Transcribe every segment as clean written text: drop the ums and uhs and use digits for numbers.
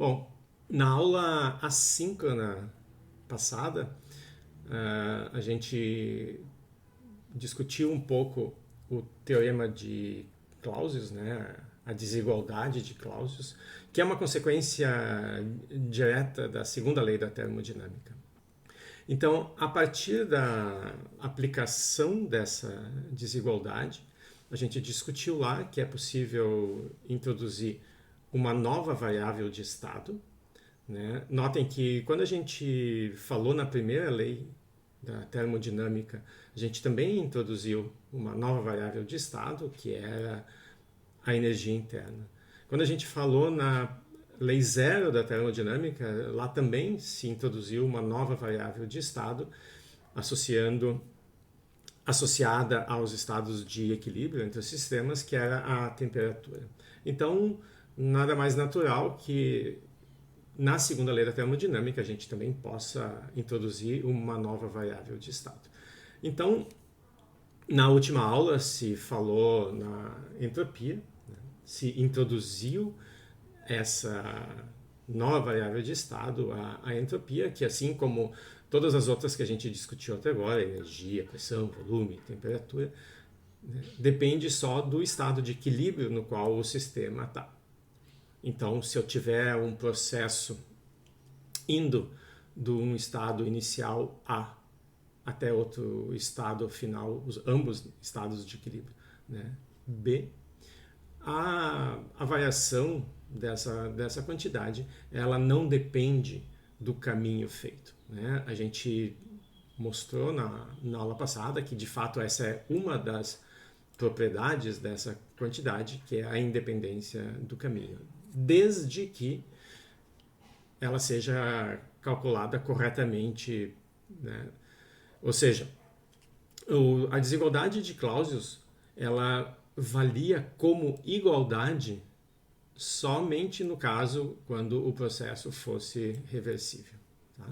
Bom, na aula assíncrona passada, a gente discutiu um pouco o teorema de Clausius, né? A desigualdade de Clausius, que é uma consequência direta da segunda lei da termodinâmica. Então, a partir da aplicação dessa desigualdade, a gente discutiu lá que é possível introduzir uma nova variável de estado, né? Notem que quando a gente falou na primeira lei da termodinâmica, a gente também introduziu uma nova variável de estado, que era a energia interna. Quando a gente falou na lei zero da termodinâmica, lá também se introduziu uma nova variável de estado, associada aos estados de equilíbrio entre os sistemas, que era a temperatura. Então, nada mais natural que na segunda lei da termodinâmica a gente também possa introduzir uma nova variável de estado. Então, na última aula se falou na entropia, né? Se introduziu essa nova variável de estado, a entropia, que assim como todas as outras que a gente discutiu até agora, energia, pressão, volume, temperatura, né, depende só do estado de equilíbrio no qual o sistema está. Então, se eu tiver um processo indo de um estado inicial A até outro estado final, ambos estados de equilíbrio, né, B, a variação dessa quantidade, ela não depende do caminho feito, né? A gente mostrou na aula passada que, de fato, essa é uma das propriedades dessa quantidade, que é a independência do caminho, desde que ela seja calculada corretamente, né? Ou seja, a desigualdade de Clausius, ela valia como igualdade somente no caso quando o processo fosse reversível. Tá?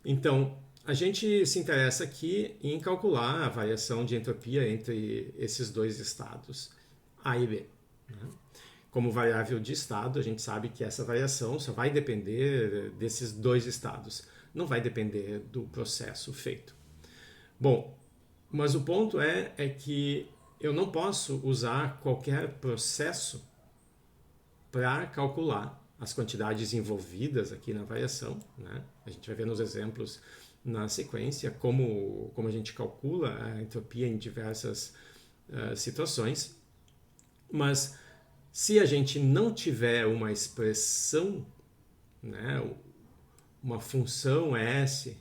Então, a gente se interessa aqui em calcular a variação de entropia entre esses dois estados, A e B. Né? Como variável de estado, a gente sabe que essa variação só vai depender desses dois estados, não vai depender do processo feito. Bom, mas o ponto é que eu não posso usar qualquer processo para calcular as quantidades envolvidas aqui na variação, né? A gente vai ver nos exemplos na sequência como a gente calcula a entropia em diversas situações, mas se a gente não tiver uma expressão, né, uma função S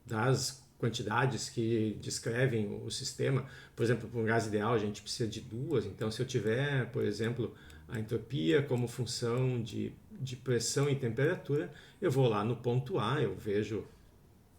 das quantidades que descrevem o sistema, por exemplo, para um gás ideal a gente precisa de duas, então se eu tiver, por exemplo, a entropia como função de pressão e temperatura, eu vou lá no ponto A, eu vejo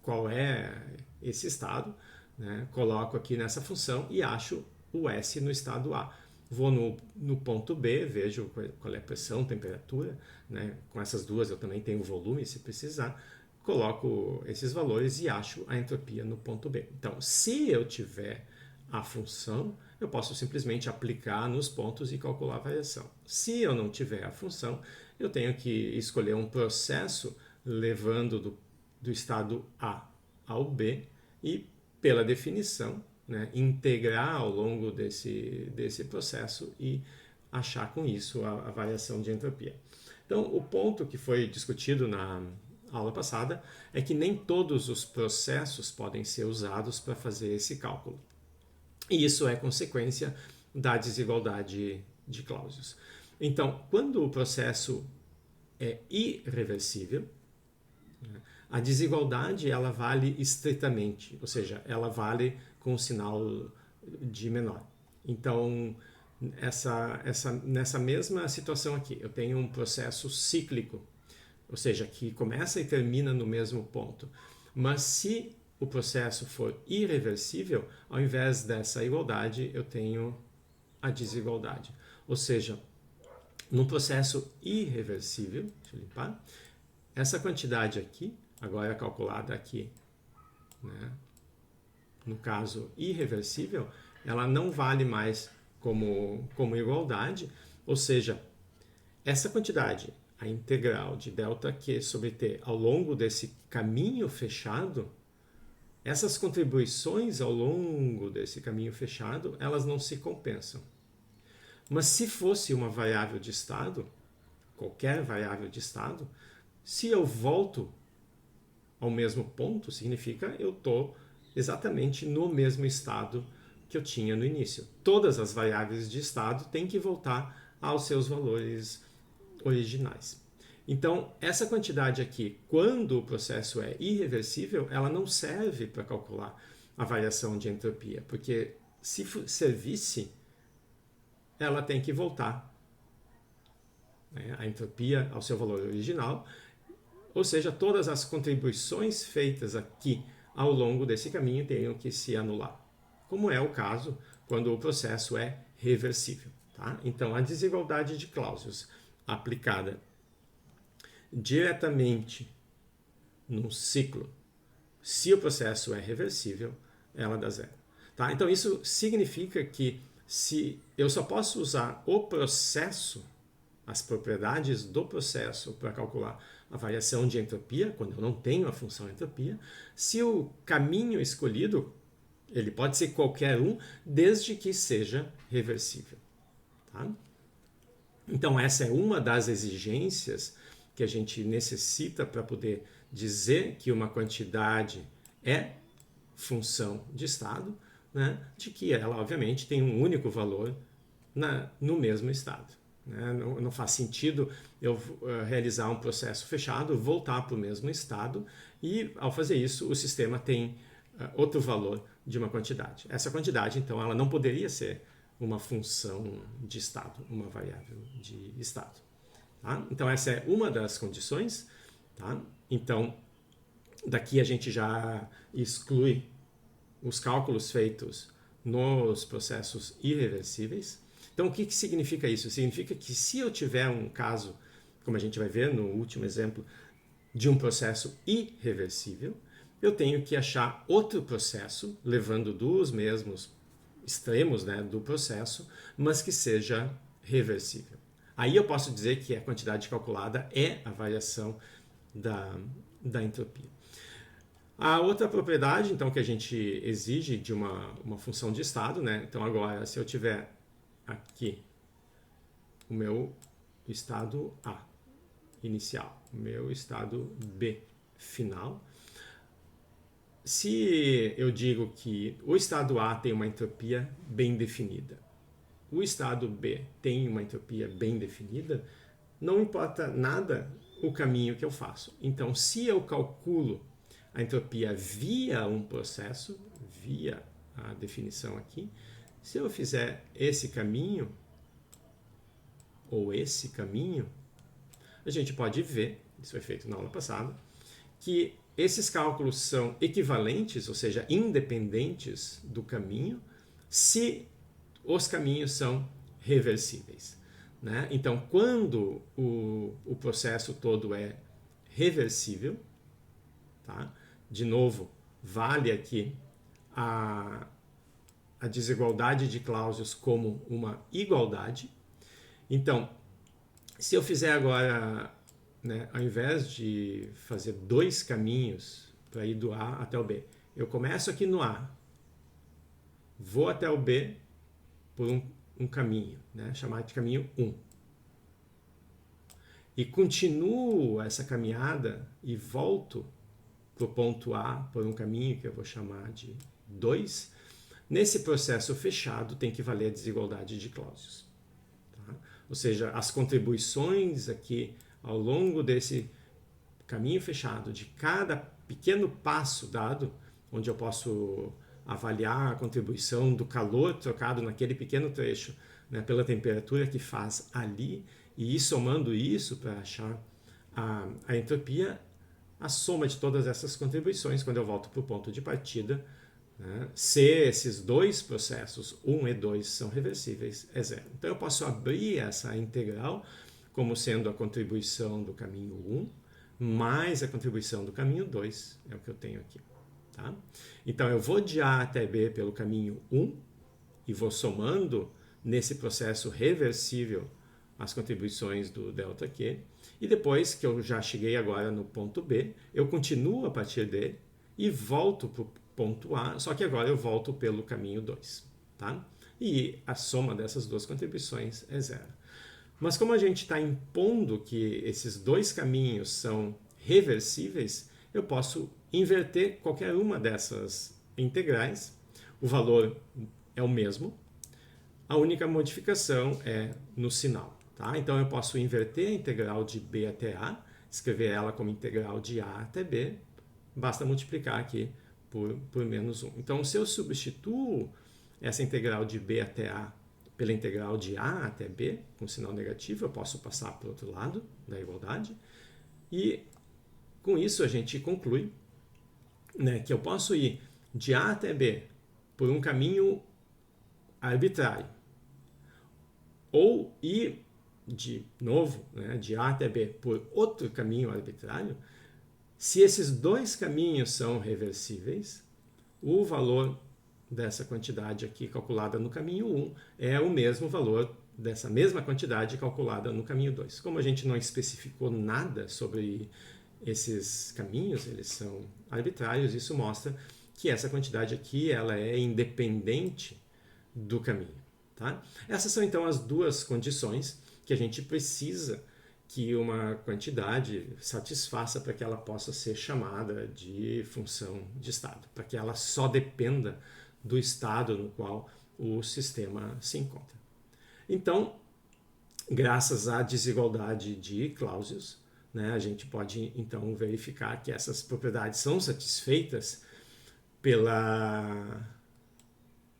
qual é esse estado, né? Coloco aqui nessa função e acho o S no estado A. Vou no ponto B, vejo qual é a pressão, temperatura, né? Com essas duas eu também tenho volume se precisar, coloco esses valores e acho a entropia no ponto B. Então, se eu tiver a função, eu posso simplesmente aplicar nos pontos e calcular a variação. Se eu não tiver a função, eu tenho que escolher um processo levando do estado A ao B e, pela definição, né, integrar ao longo desse processo e achar com isso a variação de entropia. Então, o ponto que foi discutido na aula passada é que nem todos os processos podem ser usados para fazer esse cálculo. E isso é consequência da desigualdade de Clausius. Então, quando o processo é irreversível, a desigualdade ela vale estritamente, ou seja, ela vale com o sinal de menor. Então, nessa mesma situação aqui, eu tenho um processo cíclico, ou seja, que começa e termina no mesmo ponto. Mas se o processo for irreversível, ao invés dessa igualdade, eu tenho a desigualdade. Ou seja, num processo irreversível, deixa eu limpar, essa quantidade aqui, agora é calculada aqui, né, no caso irreversível, ela não vale mais como igualdade, ou seja, essa quantidade, a integral de ΔQ sobre T ao longo desse caminho fechado, essas contribuições ao longo desse caminho fechado, elas não se compensam. Mas se fosse uma variável de estado, qualquer variável de estado, se eu volto ao mesmo ponto, significa eu estou exatamente no mesmo estado que eu tinha no início. Todas as variáveis de estado têm que voltar aos seus valores originais. Então, essa quantidade aqui, quando o processo é irreversível, ela não serve para calcular a variação de entropia, porque se servisse, ela tem que voltar, né, a entropia ao seu valor original, ou seja, todas as contribuições feitas aqui ao longo desse caminho teriam que se anular, como é o caso quando o processo é reversível. Tá? Então, a desigualdade de Clausius aplicada diretamente num ciclo, se o processo é reversível, ela dá zero. Tá? Então, isso significa que se eu só posso usar o processo, as propriedades do processo para calcular a variação de entropia, quando eu não tenho a função entropia, se o caminho escolhido, ele pode ser qualquer um, desde que seja reversível. Tá? Então, essa é uma das exigências que a gente necessita para poder dizer que uma quantidade é função de estado, né? De que ela, obviamente, tem um único valor no mesmo estado. Né? Não faz sentido eu realizar um processo fechado, voltar para o mesmo estado e, ao fazer isso, o sistema tem outro valor de uma quantidade. Essa quantidade, então, ela não poderia ser uma função de estado, uma variável de estado. Tá? Então, essa é uma das condições. Tá? Então, daqui a gente já exclui os cálculos feitos nos processos irreversíveis. Então, o que significa isso? Significa que se eu tiver um caso, como a gente vai ver no último exemplo, de um processo irreversível, eu tenho que achar outro processo, levando dos mesmos extremos, né, do processo, mas que seja reversível. Aí eu posso dizer que a quantidade calculada é a variação da entropia. A outra propriedade, então, que a gente exige de uma função de estado, né? Então, agora, se eu tiver aqui o meu estado A inicial, o meu estado B final, se eu digo que o estado A tem uma entropia bem definida, o estado B tem uma entropia bem definida, não importa nada o caminho que eu faço. Então, se eu calculo a entropia via um processo, via a definição aqui, se eu fizer esse caminho, ou esse caminho, a gente pode ver, isso foi feito na aula passada, que esses cálculos são equivalentes, ou seja, independentes do caminho, se os caminhos são reversíveis. Né? Então, quando o processo todo é reversível, tá? De novo, vale aqui a desigualdade de Clausius como uma igualdade. Então, se eu fizer agora, né, ao invés de fazer dois caminhos para ir do A até o B, eu começo aqui no A, vou até o B por um caminho, né, chamado de caminho 1. E continuo essa caminhada e volto para o ponto A por um caminho que eu vou chamar de 2. Nesse processo fechado tem que valer a desigualdade de Clausius. Tá? Ou seja, as contribuições aqui ao longo desse caminho fechado, de cada pequeno passo dado, onde eu posso avaliar a contribuição do calor trocado naquele pequeno trecho, né, pela temperatura que faz ali, e ir somando isso para achar a entropia, a soma de todas essas contribuições, quando eu volto para o ponto de partida, né, se esses dois processos, 1 e 2, são reversíveis, é zero. Então eu posso abrir essa integral como sendo a contribuição do caminho 1 mais a contribuição do caminho 2, é o que eu tenho aqui. Tá? Então eu vou de A até B pelo caminho 1 e vou somando nesse processo reversível as contribuições do ΔQ, e depois que eu já cheguei agora no ponto B, eu continuo a partir dele e volto para o ponto A, só que agora eu volto pelo caminho 2. Tá? E a soma dessas duas contribuições é zero. Mas como a gente está impondo que esses dois caminhos são reversíveis, eu posso inverter qualquer uma dessas integrais. O valor é o mesmo. A única modificação é no sinal. Tá? Então eu posso inverter a integral de B até A, escrever ela como integral de A até B, basta multiplicar aqui por menos 1. Então se eu substituo essa integral de B até A pela integral de A até B, com sinal negativo, eu posso passar para o outro lado da igualdade. E com isso a gente conclui, né, que eu posso ir de A até B por um caminho arbitrário, ou ir de novo, né, de A até B por outro caminho arbitrário, se esses dois caminhos são reversíveis, o valor dessa quantidade aqui calculada no caminho 1 é o mesmo valor dessa mesma quantidade calculada no caminho 2. Como a gente não especificou nada sobre esses caminhos, eles são arbitrários, isso mostra que essa quantidade aqui ela é independente do caminho. Tá? Essas são então as duas condições que a gente precisa que uma quantidade satisfaça para que ela possa ser chamada de função de estado, para que ela só dependa do estado no qual o sistema se encontra. Então, graças à desigualdade de Clausius, né, a gente pode então verificar que essas propriedades são satisfeitas pela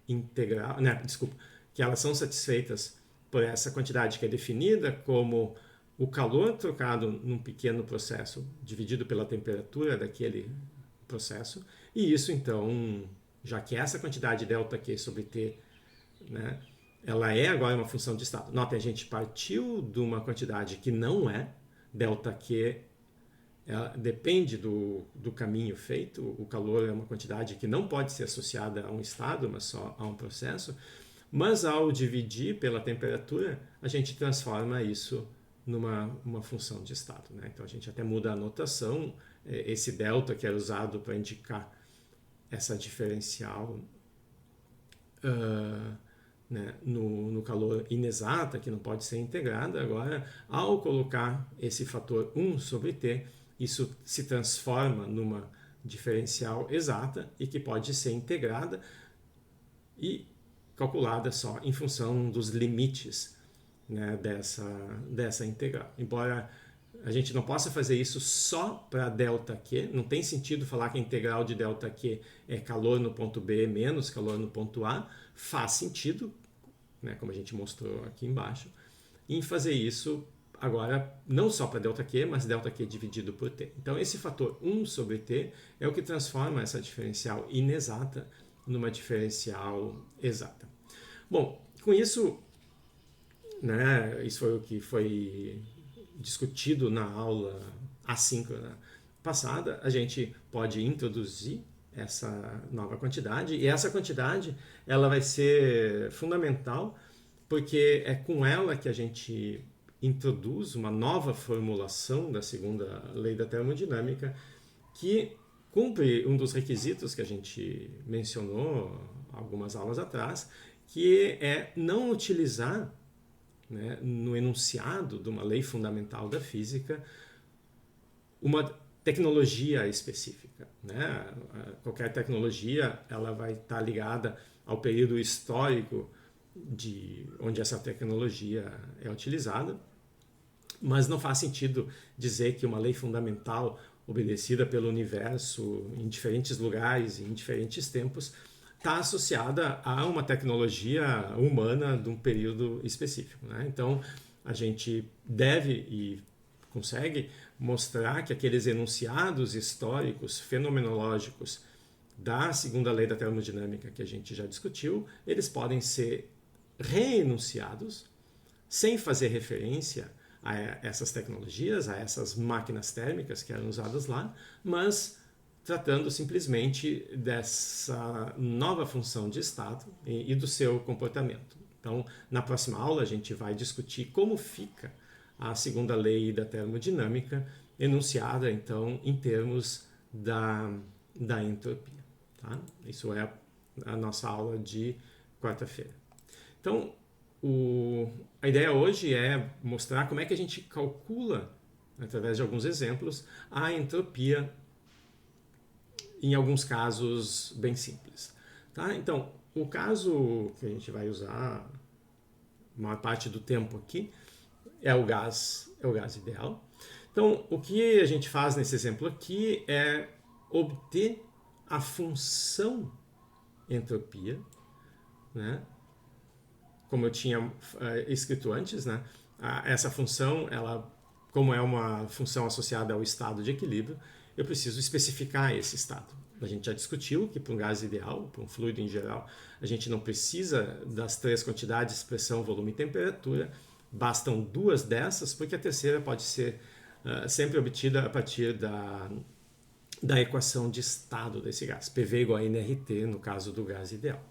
integral, né, desculpa, que elas são satisfeitas por essa quantidade que é definida como o calor trocado num pequeno processo dividido pela temperatura daquele processo, e isso então, já que essa quantidade ΔQ sobre T, né, ela é agora uma função de estado. Notem, a gente partiu de uma quantidade que não é, ΔQ depende do caminho feito, o calor é uma quantidade que não pode ser associada a um estado, mas só a um processo, mas ao dividir pela temperatura, a gente transforma isso numa função de estado. Né? Então a gente até muda a notação, esse delta que era usado para indicar essa diferencial né, no calor inexata, que não pode ser integrada, agora ao colocar esse fator 1 sobre T, isso se transforma numa diferencial exata e que pode ser integrada e calculada só em função dos limites, né, dessa integral. Embora a gente não possa fazer isso só para ΔQ, não tem sentido falar que a integral de ΔQ é calor no ponto B menos calor no ponto A, faz sentido, né, como a gente mostrou aqui embaixo, em fazer isso agora não só para ΔQ, mas ΔQ dividido por T. Então esse fator 1 sobre T é o que transforma essa diferencial inexata numa diferencial exata. Bom, com isso, né, isso foi o que foi discutido na aula assíncrona passada, a gente pode introduzir essa nova quantidade, e essa quantidade ela vai ser fundamental porque é com ela que a gente introduz uma nova formulação da segunda lei da termodinâmica que cumpre um dos requisitos que a gente mencionou algumas aulas atrás, que é não utilizar, né, no enunciado de uma lei fundamental da física uma tecnologia específica. Né? Qualquer tecnologia ela vai estar ligada ao período histórico de onde essa tecnologia é utilizada, mas não faz sentido dizer que uma lei fundamental obedecida pelo universo em diferentes lugares, em diferentes tempos, está associada a uma tecnologia humana de um período específico. Né? Então, a gente deve e consegue mostrar que aqueles enunciados históricos, fenomenológicos da segunda lei da termodinâmica que a gente já discutiu, eles podem ser reenunciados sem fazer referência a essas tecnologias, a essas máquinas térmicas que eram usadas lá, mas tratando simplesmente dessa nova função de estado e do seu comportamento. Então, na próxima aula, a gente vai discutir como fica a segunda lei da termodinâmica, enunciada, então, em termos da entropia. Tá? Isso é a nossa aula de quarta-feira. Então, a ideia hoje é mostrar como é que a gente calcula, através de alguns exemplos, a entropia em alguns casos bem simples. Tá? Então, o caso que a gente vai usar a maior parte do tempo aqui é o gás ideal. Então, o que a gente faz nesse exemplo aqui é obter a função entropia, né? Como eu tinha escrito antes, né? Essa função, como é uma função associada ao estado de equilíbrio, eu preciso especificar esse estado. A gente já discutiu que para um gás ideal, para um fluido em geral, a gente não precisa das três quantidades, pressão, volume e temperatura, bastam duas dessas, porque a terceira pode ser sempre obtida a partir da equação de estado desse gás, PV igual a nRT, no caso do gás ideal.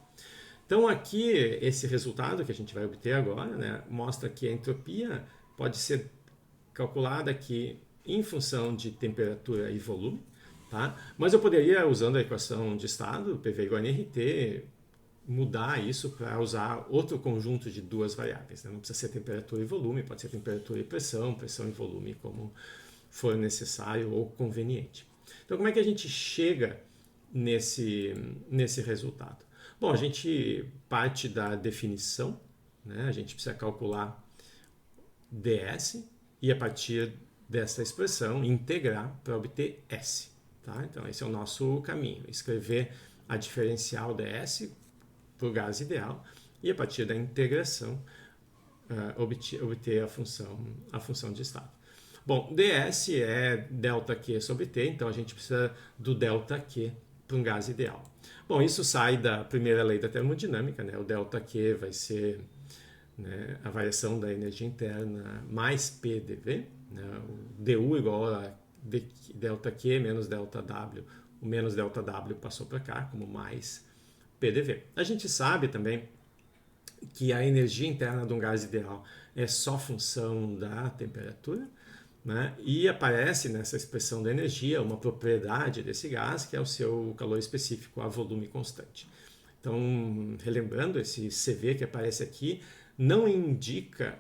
Então aqui, esse resultado que a gente vai obter agora, né, mostra que a entropia pode ser calculada aqui em função de temperatura e volume, tá? Mas eu poderia, usando a equação de estado, PV igual a nRT, mudar isso para usar outro conjunto de duas variáveis, né? Não precisa ser temperatura e volume, pode ser temperatura e pressão e volume, como for necessário ou conveniente. Então, como é que a gente chega nesse resultado? Bom, a gente parte da definição, né? A gente precisa calcular ds e a partir dessa expressão integrar para obter S. Tá? Então esse é o nosso caminho, escrever a diferencial ds para o gás ideal e a partir da integração obter a função de estado. Bom, ds é ΔQ sobre T, então a gente precisa do ΔQ para um gás ideal. Bom, isso sai da primeira lei da termodinâmica, né? O ΔQ vai ser, né, a variação da energia interna mais PdV, né? O du igual a ΔQ menos ΔW. O menos ΔW passou para cá como mais PDV. A gente sabe também que a energia interna de um gás ideal é só função da temperatura, né? E aparece nessa expressão da energia uma propriedade desse gás, que é o seu calor específico a volume constante. Então, relembrando, esse CV que aparece aqui não indica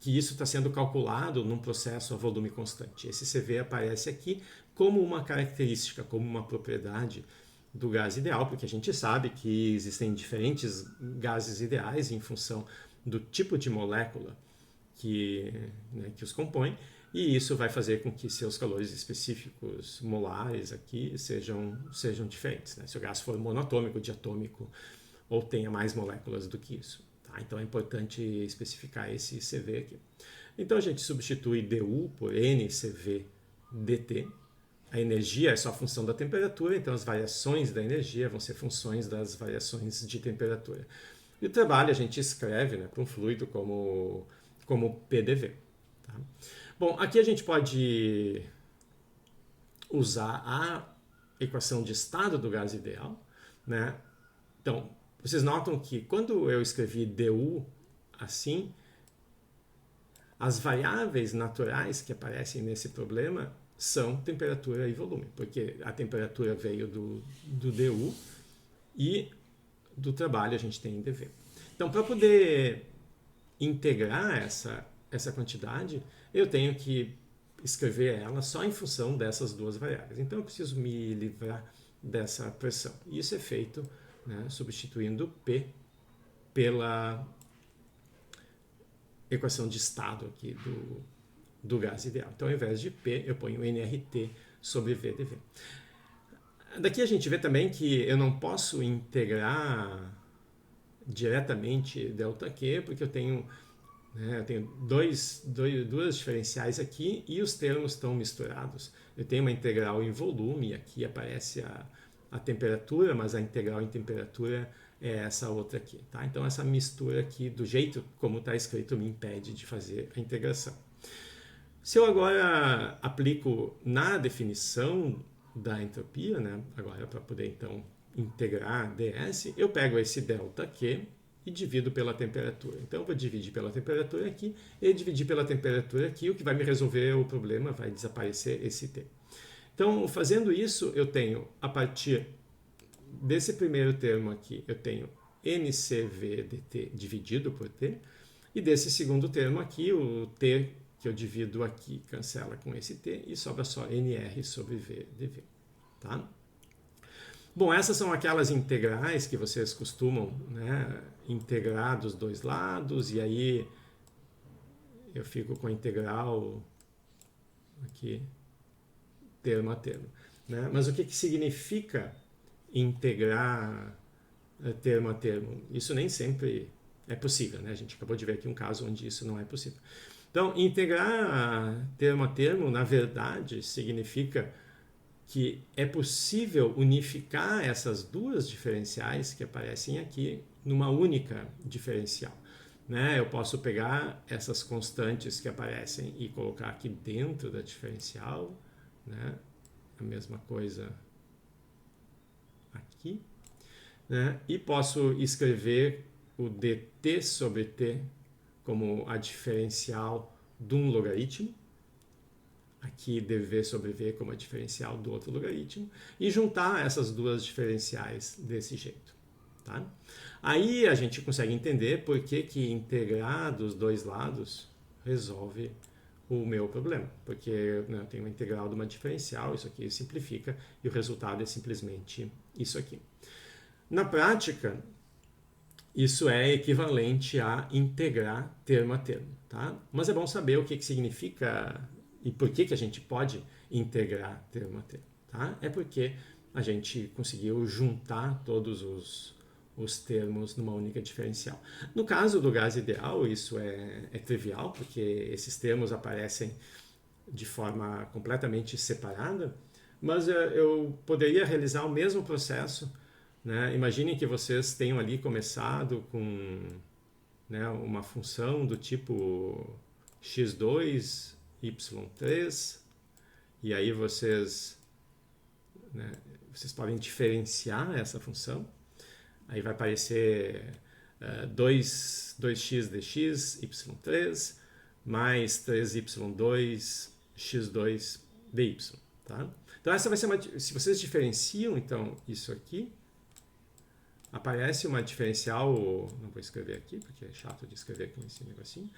que isso está sendo calculado num processo a volume constante. Esse CV aparece aqui como uma característica, como uma propriedade do gás ideal, porque a gente sabe que existem diferentes gases ideais em função do tipo de molécula que os compõe, e isso vai fazer com que seus calores específicos molares aqui sejam diferentes, né? Se o gás for monatômico, diatômico ou tenha mais moléculas do que isso. Tá? Então é importante especificar esse CV aqui. Então a gente substitui du por NCV dt. A energia é só função da temperatura, então as variações da energia vão ser funções das variações de temperatura. E o trabalho a gente escreve, né, para um fluido como PDV. Tá? Bom, aqui a gente pode usar a equação de estado do gás ideal, né? Então, vocês notam que quando eu escrevi du assim, as variáveis naturais que aparecem nesse problema são temperatura e volume, porque a temperatura veio do du e do trabalho a gente tem em dV. Então, para poder integrar essa quantidade, eu tenho que escrever ela só em função dessas duas variáveis. Então, eu preciso me livrar dessa pressão. E isso é feito, né, substituindo P pela equação de estado aqui do gás ideal. Então, ao invés de P, eu ponho nRT sobre VdV. Daqui a gente vê também que eu não posso integrar diretamente ΔQ, porque eu tenho duas diferenciais aqui e os termos estão misturados. Eu tenho uma integral em volume, e aqui aparece a temperatura, mas a integral em temperatura é essa outra aqui. Tá? Então, essa mistura aqui, do jeito como está escrito, me impede de fazer a integração. Se eu agora aplico na definição da entropia, né, agora para poder então integrar ds, eu pego esse ΔQ e divido pela temperatura. Então eu vou dividir pela temperatura aqui e dividir pela temperatura aqui, o que vai me resolver o problema, vai desaparecer esse T. Então, fazendo isso, eu tenho, a partir desse primeiro termo aqui, eu tenho NCV dt dividido por T, e desse segundo termo aqui, o T que eu divido aqui cancela com esse T e sobra só NR sobre V dV. Tá? Bom, essas são aquelas integrais que vocês costumam, né, integrar dos dois lados, e aí eu fico com a integral aqui, termo a termo. Né? Mas o que significa integrar termo a termo? Isso nem sempre é possível, né? A gente acabou de ver aqui um caso onde isso não é possível. Então, integrar termo a termo, na verdade, significa que é possível unificar essas duas diferenciais que aparecem aqui numa única diferencial. Né? Eu posso pegar essas constantes que aparecem e colocar aqui dentro da diferencial, né? A mesma coisa aqui, né? E posso escrever o dt sobre t como a diferencial de um logaritmo, aqui dv sobre v como a diferencial do outro logaritmo, e juntar essas duas diferenciais desse jeito. Tá? Aí a gente consegue entender por que integrar dos dois lados resolve o meu problema, porque, né, eu tenho uma integral de uma diferencial, isso aqui simplifica, e o resultado é simplesmente isso aqui. Na prática, isso é equivalente a integrar termo a termo, tá? Mas é bom saber o que significa e por que a gente pode integrar termo a termo, tá? É porque a gente conseguiu juntar todos os termos numa única diferencial. No caso do gás ideal, isso é trivial, porque esses termos aparecem de forma completamente separada, mas eu poderia realizar o mesmo processo, né? Imaginem que vocês tenham ali começado com, né, uma função do tipo x2, y3, e aí vocês, né, vocês podem diferenciar essa função. Aí vai aparecer 2x dx, y3, mais 3y2, x2 dy. Tá? Então essa vai ser uma... Se vocês diferenciam, então, isso aqui, aparece uma diferencial... Não vou escrever aqui, porque é chato de escrever com esse negocinho.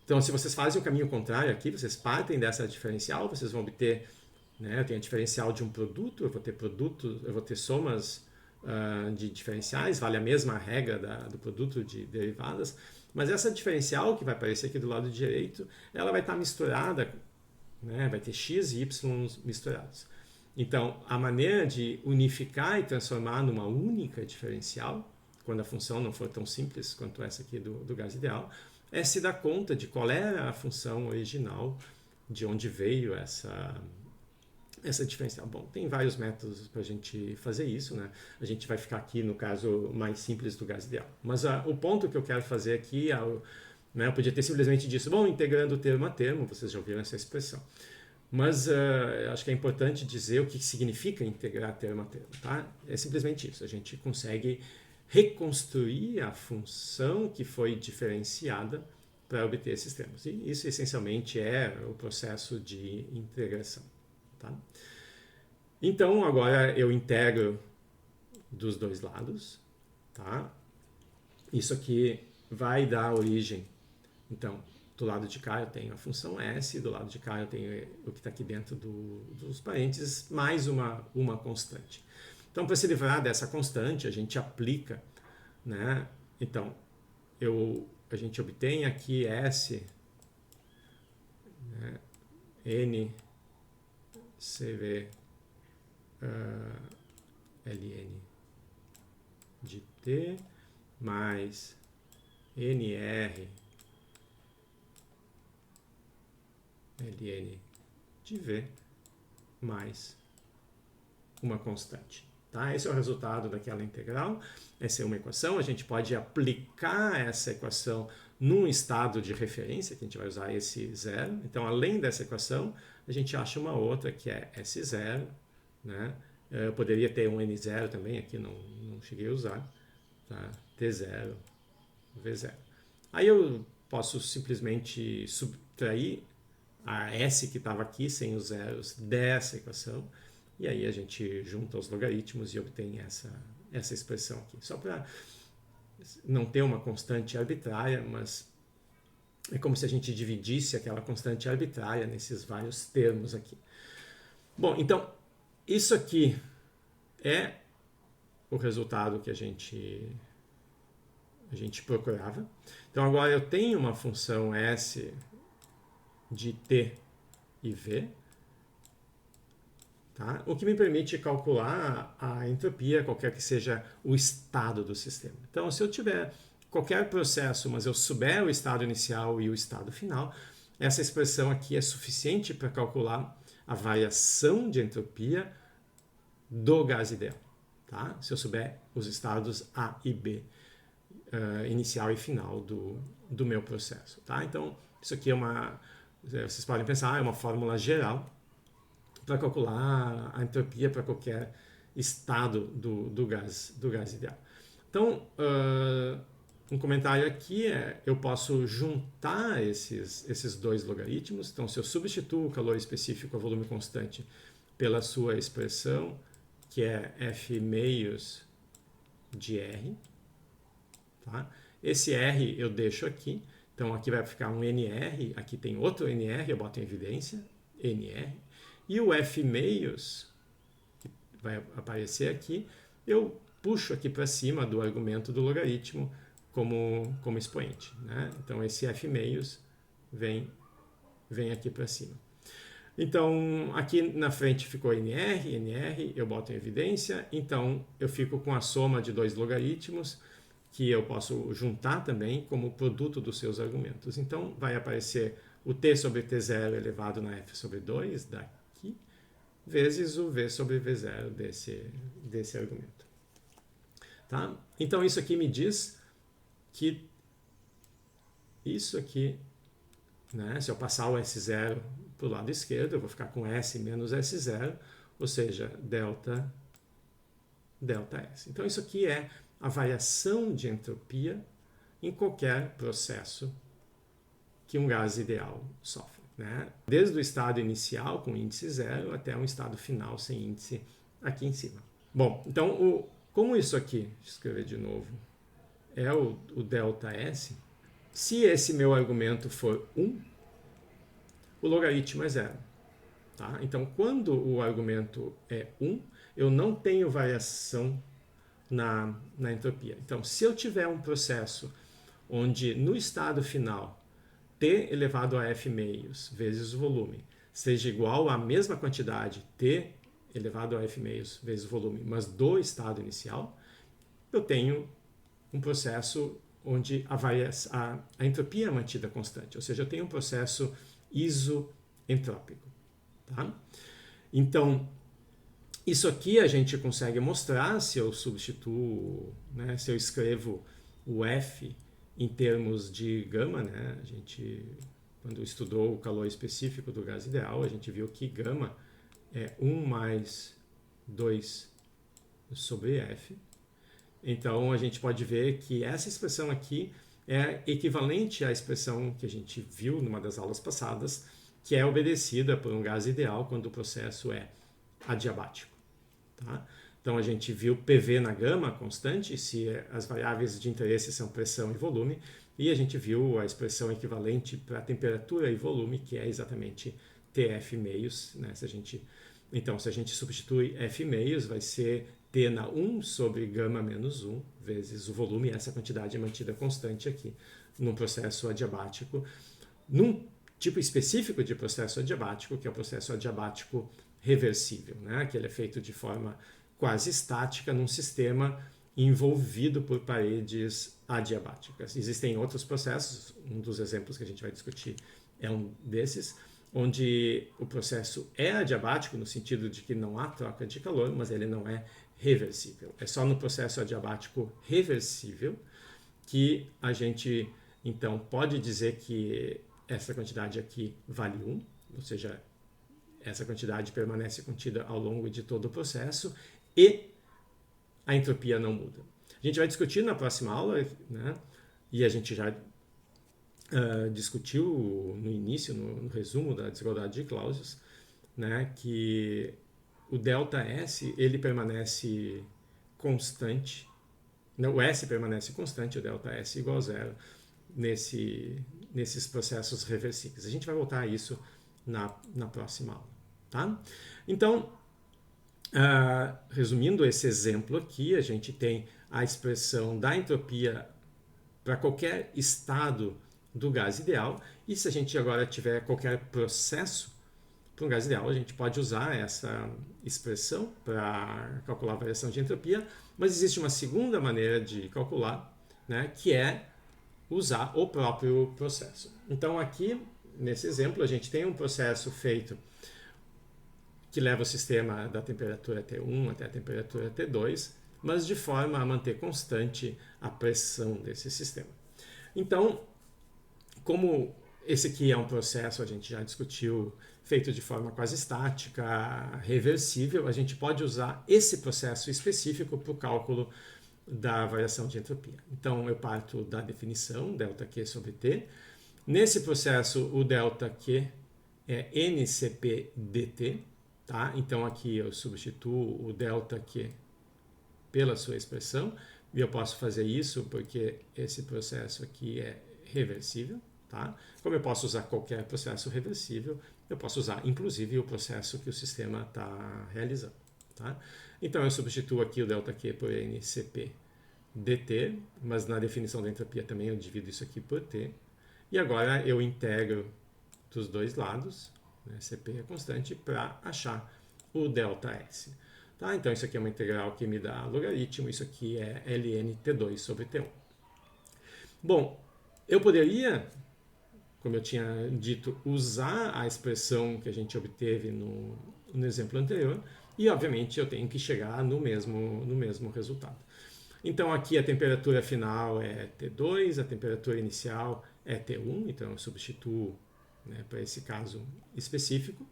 Então, se vocês fazem o caminho contrário aqui, vocês partem dessa diferencial, vocês vão obter... Né, eu tenho a diferencial de um produto, eu vou ter somas de diferenciais, vale a mesma regra do produto de derivadas, mas essa diferencial que vai aparecer aqui do lado direito, ela vai estar misturada, né, vai ter x e y misturados. Então, a maneira de unificar e transformar numa única diferencial, quando a função não for tão simples quanto essa aqui do gás ideal, é se dar conta de qual era a função original, de onde veio essa diferencial. Bom, tem vários métodos para a gente fazer isso, né? A gente vai ficar aqui no caso mais simples do gás ideal. Mas o ponto que eu quero fazer aqui, né, eu podia ter simplesmente dito, bom, integrando termo a termo, vocês já ouviram essa expressão. Mas acho que é importante dizer o que significa integrar termo a termo, tá? É simplesmente isso, a gente consegue reconstruir a função que foi diferenciada para obter esses termos. E isso essencialmente é o processo de integração. Tá? Então, agora eu integro dos dois lados. Tá? Isso aqui vai dar origem. Então, do lado de cá eu tenho a função S, do lado de cá eu tenho o que está aqui dentro dos parênteses, mais uma constante. Então, para se livrar dessa constante, a gente aplica, né? Então, a gente obtém aqui S, né? N CV ln de t mais nr ln de v mais uma constante. Tá? Esse é o resultado daquela integral. Essa é uma equação. A gente pode aplicar essa equação num estado de referência, que a gente vai usar esse zero. Então, além dessa equação, a gente acha uma outra que é S0. Né? Eu poderia ter um N0 também, aqui não cheguei a usar. Tá? T0 V0. Aí eu posso simplesmente subtrair a S que estava aqui, sem os zeros, dessa equação, e aí a gente junta os logaritmos e obtém essa expressão aqui. Só para não ter uma constante arbitrária, mas é como se a gente dividisse aquela constante arbitrária nesses vários termos aqui. Bom, então, isso aqui é o resultado que a gente procurava. Então, agora eu tenho uma função S de T e V, tá? O que me permite calcular a entropia, qualquer que seja o estado do sistema. Então, se eu tiver qualquer processo, mas eu souber o estado inicial e o estado final, essa expressão aqui é suficiente para calcular a variação de entropia do gás ideal. Tá? Se eu souber os estados A e B, inicial e final do meu processo. Tá? Então, isso aqui vocês podem pensar, é uma fórmula geral para calcular a entropia para qualquer estado do gás ideal. Então, um comentário aqui eu posso juntar esses dois logaritmos. Então, se eu substituo o calor específico a volume constante pela sua expressão, que é F meios de R, tá? Esse R eu deixo aqui. Então, aqui vai ficar um NR, aqui tem outro NR, eu boto em evidência, NR. E o F meios, que vai aparecer aqui, eu puxo aqui para cima do argumento do logaritmo como expoente, né? Então, esse F meios vem aqui para cima. Então, aqui na frente ficou NR, eu boto em evidência. Então, eu fico com a soma de dois logaritmos, que eu posso juntar também como produto dos seus argumentos. Então, vai aparecer o T sobre T0 elevado na F sobre 2 daqui, vezes o V sobre V0 desse argumento. Tá? Então, isso aqui me diz que isso aqui, né, se eu passar o S0 para o lado esquerdo, eu vou ficar com S menos S0, ou seja, delta S. Então, isso aqui é a variação de entropia em qualquer processo que um gás ideal sofre, né? Desde o estado inicial com índice zero até um estado final sem índice aqui em cima. Bom, então como isso aqui, deixa eu escrever de novo, é o delta S, se esse meu argumento for 1, o logaritmo é 0. Tá? Então, quando o argumento é 1, eu não tenho variação na entropia. Então, se eu tiver um processo onde no estado final T elevado a F meios vezes o volume seja igual à mesma quantidade T elevado a F meios vezes o volume, mas do estado inicial, eu tenho um processo onde a entropia é mantida constante, ou seja, eu tenho um processo isoentrópico. Tá? Então, isso aqui a gente consegue mostrar se eu substituo, né, se eu escrevo o F em termos de gama, né? A gente, quando estudou o calor específico do gás ideal, a gente viu que gama é 1 mais 2 sobre F. Então, a gente pode ver que essa expressão aqui é equivalente à expressão que a gente viu numa das aulas passadas, que é obedecida por um gás ideal quando o processo é adiabático. Tá? Então, a gente viu PV na gama constante, se as variáveis de interesse são pressão e volume, e a gente viu a expressão equivalente para temperatura e volume, que é exatamente TF meios. Né? Então, se a gente substitui F meios, vai ser T na 1 sobre gama menos 1, vezes o volume, essa quantidade é mantida constante aqui, num processo adiabático, num tipo específico de processo adiabático, que é o processo adiabático reversível, né? Que ele é feito de forma quase estática num sistema envolvido por paredes adiabáticas. Existem outros processos, um dos exemplos que a gente vai discutir é um desses, onde o processo é adiabático no sentido de que não há troca de calor, mas ele não é reversível. É só no processo adiabático reversível que a gente, então, pode dizer que essa quantidade aqui vale 1, ou seja, essa quantidade permanece contida ao longo de todo o processo e a entropia não muda. A gente vai discutir na próxima aula, né, e a gente já discutiu no início, no resumo da desigualdade de Clausius, né, que o ΔS ele permanece constante, não, o S permanece constante, o ΔS igual a zero, nesses processos reversíveis. A gente vai voltar a isso na próxima aula. Tá? Então, resumindo esse exemplo aqui, a gente tem a expressão da entropia para qualquer estado do gás ideal, e se a gente agora tiver qualquer processo para um gás ideal, a gente pode usar essa expressão para calcular a variação de entropia, mas existe uma segunda maneira de calcular, né, que é usar o próprio processo. Então aqui, nesse exemplo, a gente tem um processo feito que leva o sistema da temperatura T1 até a temperatura T2, mas de forma a manter constante a pressão desse sistema. Então, como esse aqui é um processo, a gente já discutiu, feito de forma quase estática, reversível, a gente pode usar esse processo específico para o cálculo da variação de entropia. Então, eu parto da definição, ΔQ sobre T. Nesse processo, o ΔQ é NCP dt. Tá? Então, aqui eu substituo o ΔQ pela sua expressão, e eu posso fazer isso porque esse processo aqui é reversível. Tá? Como eu posso usar qualquer processo reversível, eu posso usar inclusive o processo que o sistema está realizando. Tá? Então eu substituo aqui o ΔQ por NCP dt, mas na definição da entropia também eu divido isso aqui por T. E agora eu integro dos dois lados, né, CP é constante, para achar o ΔS. Tá? Então isso aqui é uma integral que me dá logaritmo, isso aqui é ln T2 sobre T1. Bom, eu poderia, como eu tinha dito, usar a expressão que a gente obteve no exemplo anterior, e obviamente eu tenho que chegar no mesmo resultado. Então aqui a temperatura final é T2, a temperatura inicial é T1, então eu substituo, né, para esse caso específico.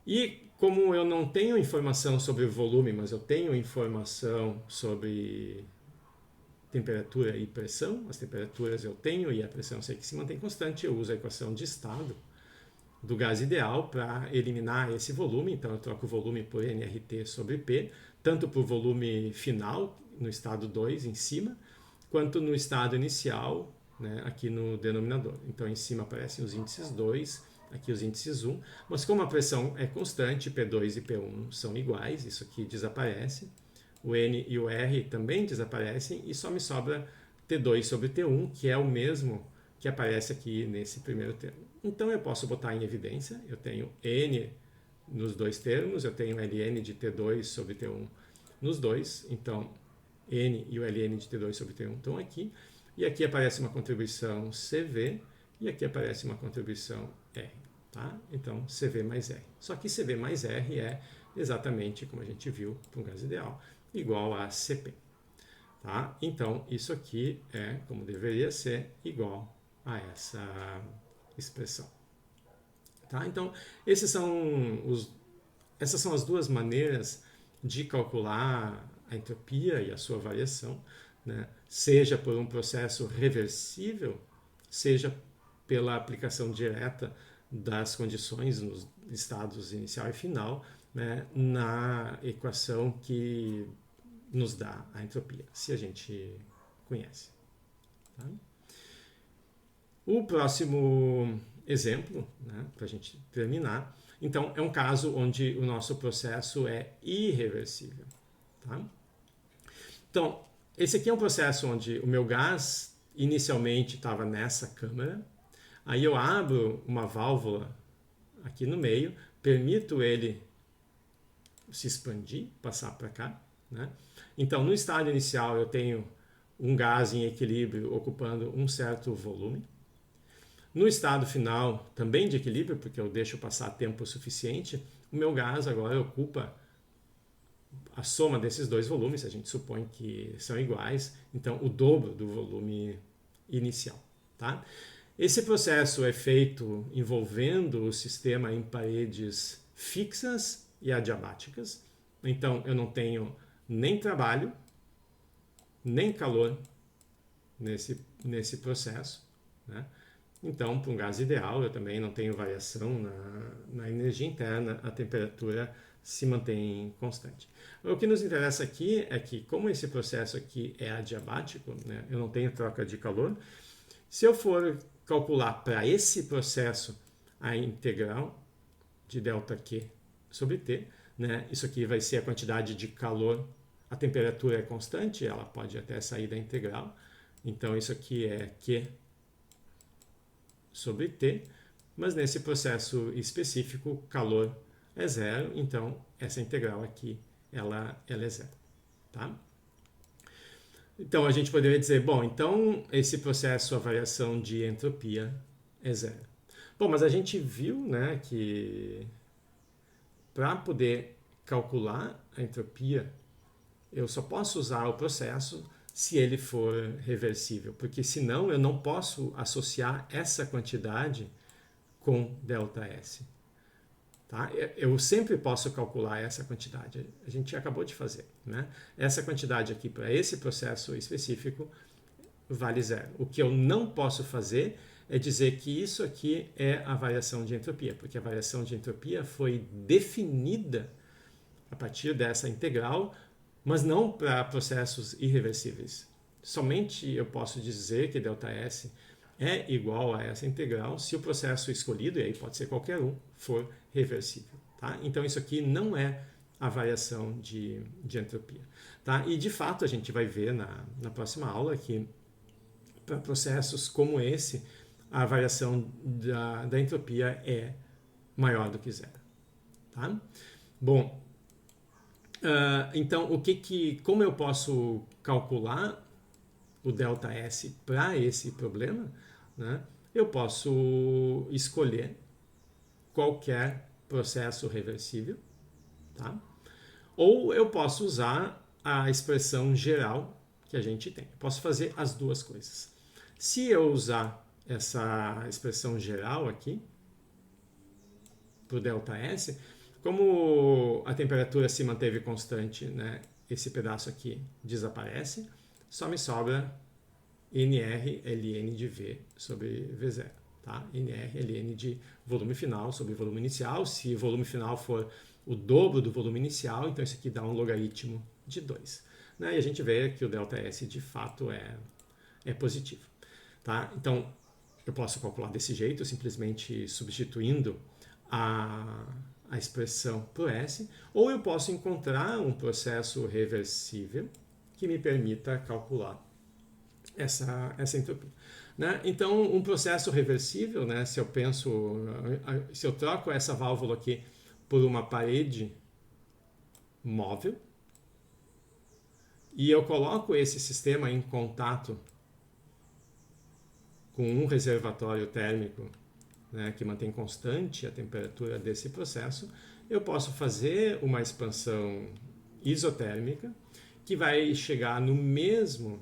E como eu não tenho informação sobre o volume, mas eu tenho informação sobre temperatura e pressão, as temperaturas eu tenho e a pressão eu sei que se mantém constante, eu uso a equação de estado do gás ideal para eliminar esse volume. Então eu troco o volume por nRT sobre P, tanto para o volume final, no estado 2 em cima, quanto no estado inicial, né, aqui no denominador. Então em cima aparecem os índices 2, aqui os índices 1, mas como a pressão é constante, P2 e P1 são iguais, isso aqui desaparece, o N e o R também desaparecem e só me sobra T2 sobre T1, que é o mesmo que aparece aqui nesse primeiro termo. Então eu posso botar em evidência, eu tenho N nos dois termos, eu tenho ln de T2 sobre T1 nos dois, então N e o ln de T2 sobre T1 estão aqui, e aqui aparece uma contribuição CV, e aqui aparece uma contribuição R. Tá? Então CV mais R. Só que CV mais R é exatamente como a gente viu para um gás ideal, igual a CP. Tá? Então isso aqui é, como deveria ser, igual a essa expressão. Tá? Então essas são as duas maneiras de calcular a entropia e a sua variação, né? Seja por um processo reversível, seja pela aplicação direta das condições nos estados inicial e final, né, na equação que nos dá a entropia, se a gente conhece. Tá? O próximo exemplo, né, para a gente terminar, então é um caso onde o nosso processo é irreversível. Tá? Então, esse aqui é um processo onde o meu gás inicialmente estava nessa câmara, aí eu abro uma válvula aqui no meio, permito ele se expandir, passar para cá, né? Então, no estado inicial eu tenho um gás em equilíbrio ocupando um certo volume. No estado final, também de equilíbrio, porque eu deixo passar tempo suficiente, o meu gás agora ocupa a soma desses dois volumes, a gente supõe que são iguais, então o dobro do volume inicial. Tá? Esse processo é feito envolvendo o sistema em paredes fixas e adiabáticas, então eu não tenho nem trabalho, nem calor, nesse processo, né? Então, para um gás ideal, eu também não tenho variação na energia interna, a temperatura se mantém constante. O que nos interessa aqui é que, como esse processo aqui é adiabático, né, eu não tenho troca de calor, se eu for calcular para esse processo a integral de ΔQ sobre T, né, isso aqui vai ser a quantidade de calor, a temperatura é constante, ela pode até sair da integral, então isso aqui é Q sobre T, mas nesse processo específico, calor é zero, então essa integral aqui, ela é zero, tá? Então a gente poderia dizer, bom, então esse processo, a variação de entropia é zero. Bom, mas a gente viu, né, que para poder calcular a entropia, eu só posso usar o processo se ele for reversível, porque senão eu não posso associar essa quantidade com ΔS. Tá? Eu sempre posso calcular essa quantidade, a gente acabou de fazer, né? Essa quantidade aqui para esse processo específico vale zero. O que eu não posso fazer é dizer que isso aqui é a variação de entropia, porque a variação de entropia foi definida a partir dessa integral, mas não para processos irreversíveis. Somente eu posso dizer que ΔS é igual a essa integral se o processo escolhido, e aí pode ser qualquer um, for reversível. Tá? Então isso aqui não é a variação de entropia. Tá? E de fato a gente vai ver na próxima aula que para processos como esse, a variação da entropia é maior do que zero. Tá? Bom, então como eu posso calcular o ΔS para esse problema, né? Eu posso escolher qualquer processo reversível, tá? Ou eu posso usar a expressão geral que a gente tem. Eu posso fazer as duas coisas. Se eu usar essa expressão geral aqui, para o ΔS, como a temperatura se manteve constante, né, esse pedaço aqui desaparece, só me sobra NR ln de V sobre V0. Tá? NR ln de volume final sobre volume inicial. Se o volume final for o dobro do volume inicial, então isso aqui dá um logaritmo de 2. Né? E a gente vê que o ΔS de fato é positivo. Tá? Então, eu posso calcular desse jeito, simplesmente substituindo a expressão por S, ou eu posso encontrar um processo reversível que me permita calcular essa entropia. Né? Então, um processo reversível, né, se eu troco essa válvula aqui por uma parede móvel e eu coloco esse sistema em contato com um reservatório térmico, né, que mantém constante a temperatura desse processo, eu posso fazer uma expansão isotérmica que vai chegar no mesmo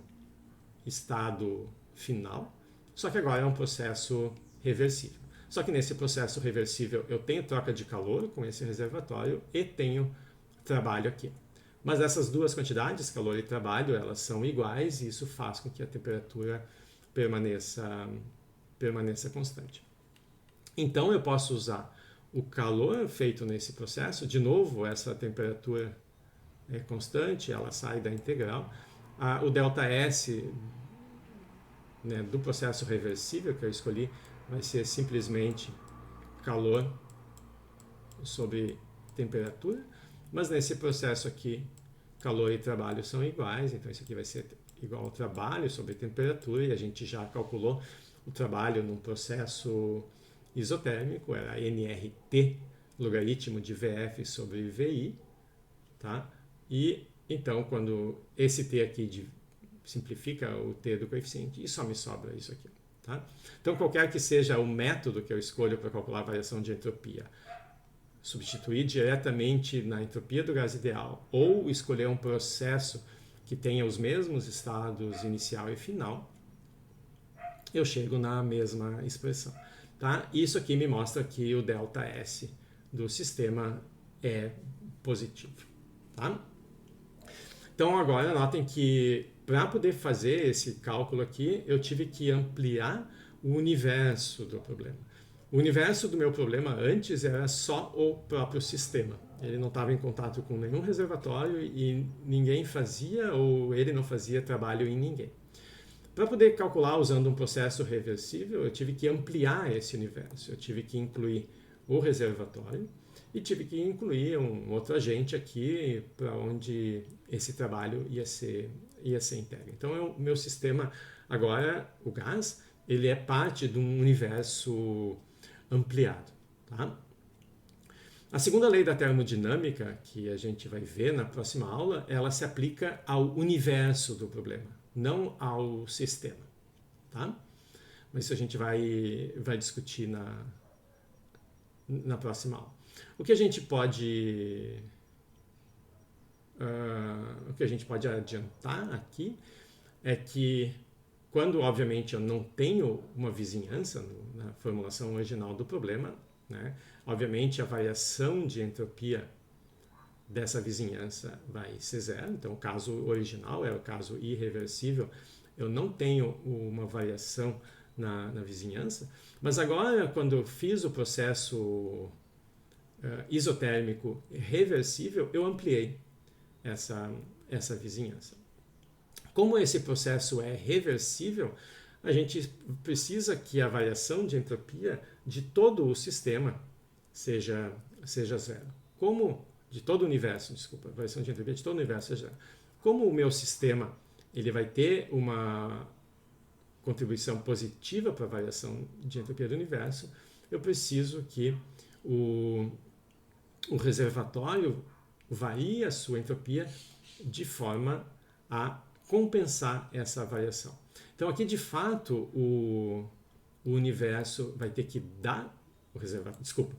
estado final, só que agora é um processo reversível. Só que nesse processo reversível eu tenho troca de calor com esse reservatório e tenho trabalho aqui. Mas essas duas quantidades, calor e trabalho, elas são iguais e isso faz com que a temperatura permaneça constante. Então eu posso usar o calor feito nesse processo, de novo essa temperatura é constante, ela sai da integral. O ΔS, né, do processo reversível que eu escolhi vai ser simplesmente calor sobre temperatura, mas nesse processo aqui calor e trabalho são iguais, então isso aqui vai ser igual ao trabalho sobre temperatura, e a gente já calculou o trabalho num processo isotérmico, era nRT, logaritmo de VF sobre VI, tá? E então quando esse T aqui simplifica o T do coeficiente e só me sobra isso aqui. Tá? Então, qualquer que seja o método que eu escolho para calcular a variação de entropia, substituir diretamente na entropia do gás ideal ou escolher um processo que tenha os mesmos estados inicial e final, eu chego na mesma expressão. Tá? Isso aqui me mostra que o ΔS do sistema é positivo. Tá? Então, agora notem que para poder fazer esse cálculo aqui, eu tive que ampliar o universo do problema. O universo do meu problema antes era só o próprio sistema. Ele não estava em contato com nenhum reservatório e ninguém fazia, ou ele não fazia trabalho em ninguém. Para poder calcular usando um processo reversível, eu tive que ampliar esse universo. Eu tive que incluir o reservatório e tive que incluir um outro agente aqui para onde esse trabalho ia ser entregue. Então, o meu sistema agora, o gás, ele é parte de um universo ampliado. Tá? A segunda lei da termodinâmica, que a gente vai ver na próxima aula, ela se aplica ao universo do problema, não ao sistema. Tá? Mas isso a gente vai discutir na próxima aula. O que a gente pode adiantar aqui é que quando, obviamente, eu não tenho uma vizinhança na formulação original do problema, né, obviamente a variação de entropia dessa vizinhança vai ser zero. Então, o caso original é o caso irreversível. Eu não tenho uma variação na vizinhança. Mas agora, quando eu fiz o processo isotérmico reversível, eu ampliei essa vizinhança. Como esse processo é reversível, a gente precisa que a variação de entropia de todo o sistema seja zero. Como de todo o universo, desculpa, a variação de entropia de todo o universo seja zero. Como o meu sistema ele vai ter uma contribuição positiva para a variação de entropia do universo, eu preciso que o reservatório varie a sua entropia de forma a compensar essa variação. Então aqui de fato o universo vai ter que dar o reservatório, desculpa.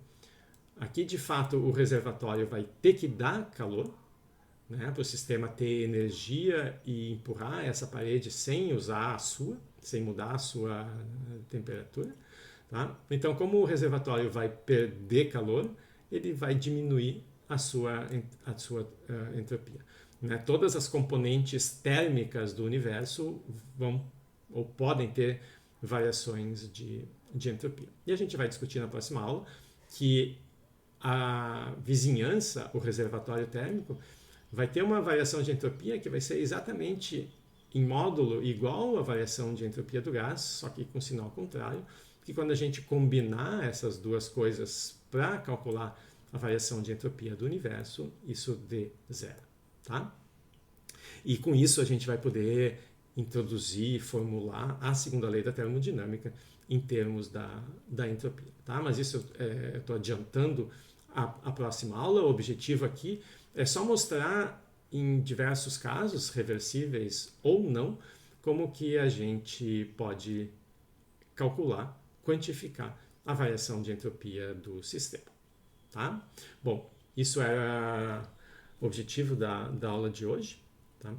Aqui de fato o reservatório vai ter que dar calor, né, para o sistema ter energia e empurrar essa parede sem mudar a sua temperatura. Tá? Então, como o reservatório vai perder calor, ele vai diminuir a sua entropia. Né? Todas as componentes térmicas do universo vão ou podem ter variações de entropia. E a gente vai discutir na próxima aula que a vizinhança, o reservatório térmico, vai ter uma variação de entropia que vai ser exatamente em módulo igual à variação de entropia do gás, só que com sinal contrário, que quando a gente combinar essas duas coisas para calcular a variação de entropia do universo, isso dê zero. Tá? E com isso a gente vai poder introduzir, formular a segunda lei da termodinâmica em termos da entropia. Tá? Mas isso eu estou adiantando a próxima aula. O objetivo aqui é só mostrar em diversos casos, reversíveis ou não, como que a gente pode calcular, quantificar a variação de entropia do sistema. Tá? Bom, isso era o objetivo da aula de hoje. Tá?